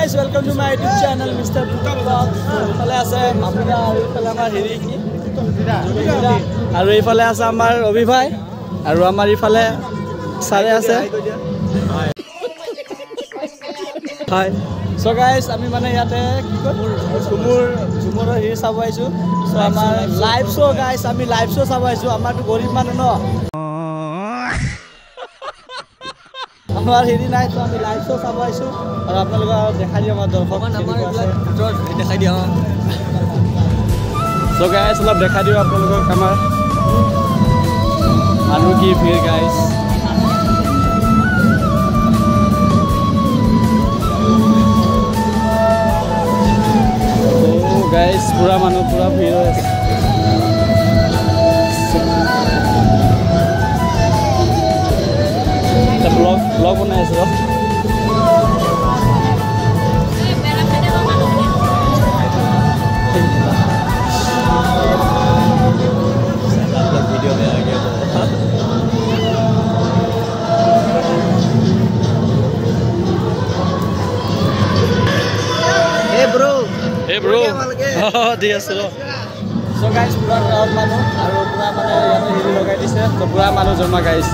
guys, welcome to my YouTube channel, Mr. Puka Vlog. Ifale ase apuna aru ifale amar heri ki aru ifale ase amar Obi bhai aru amar ifale sare ase. Hi. So guys, ami mane yate Jumur heri sabo aisu. So amar live show guys, ami live show sabo aisu. Amar to gorib manu no. আমার হেৰি নাই তো আমি live শো চাব আইছো আৰু আপোনালোকক দেখাই দিম আমাৰ দৰ্শক দেখাই দিম সো গাইস অলপ দেখাই দিম আপোনালোকক আমাৰ আৰু কি ভিৰ গাইস ও গাইস পুৰা মানুহ পুৰা ভিৰ হৈ আছে vlog bana ase ro video mein aa gaya hey bro dia ase ro so guys pura crowd manu aru pura mane yate hiri logai dise to pura manu joma guys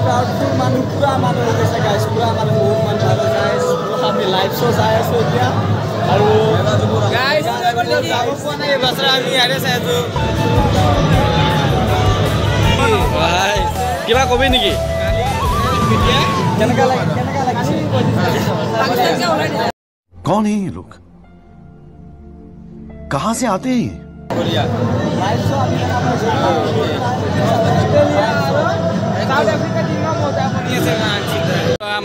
crowdful manu pura manu hoise guys pura manu guys ami live show sai asu etia aru guys jabo pona ei basra ami are sai asu bhai kiba kobi niki kenaka lagise Pakistan से already कौन है ये लोग कहां से आते हैं live show अभी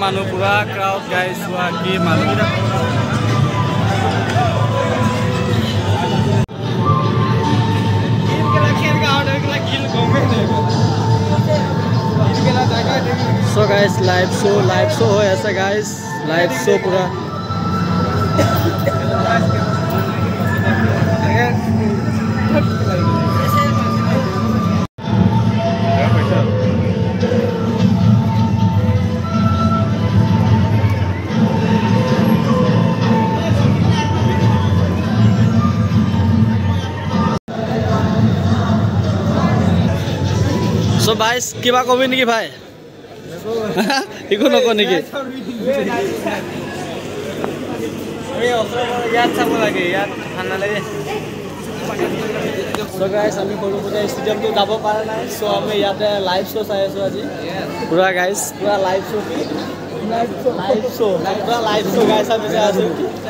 Manu pura crowd guys waki manu so guys live show ho aisa guys live show pura So guys, kiba kobi niki bhai? Iko noko niki? So guys, ami koru puja stadium to jabo para nai. So ami yate live show sai asu aji. Pura guys, pura live show guys ami sai asu.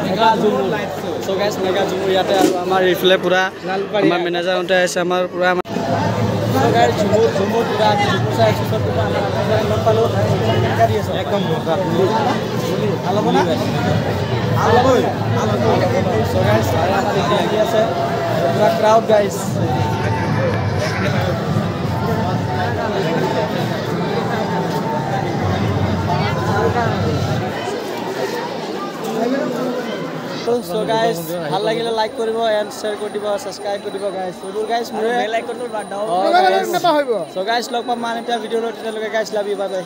Mega Jumur live show. So guys, Mega Jumur yate amar ifle pura amar manager unte aise amar pura So guys, Jumur pura Jumur sai asu sab pura amar log palo kari asu ekdom halo bona so guys amar dekhi ase pura crowd guys So guys, ভাল লাগিলে like কৰিব and share কৰিব subscribe কৰিব guys সবুৰ guys মোৰ বেল আইকনটো বাট দাও so guys লগ পাম মানে এটা ভিডিও লৈ তেতিয়ালৈকে guys love you bye bye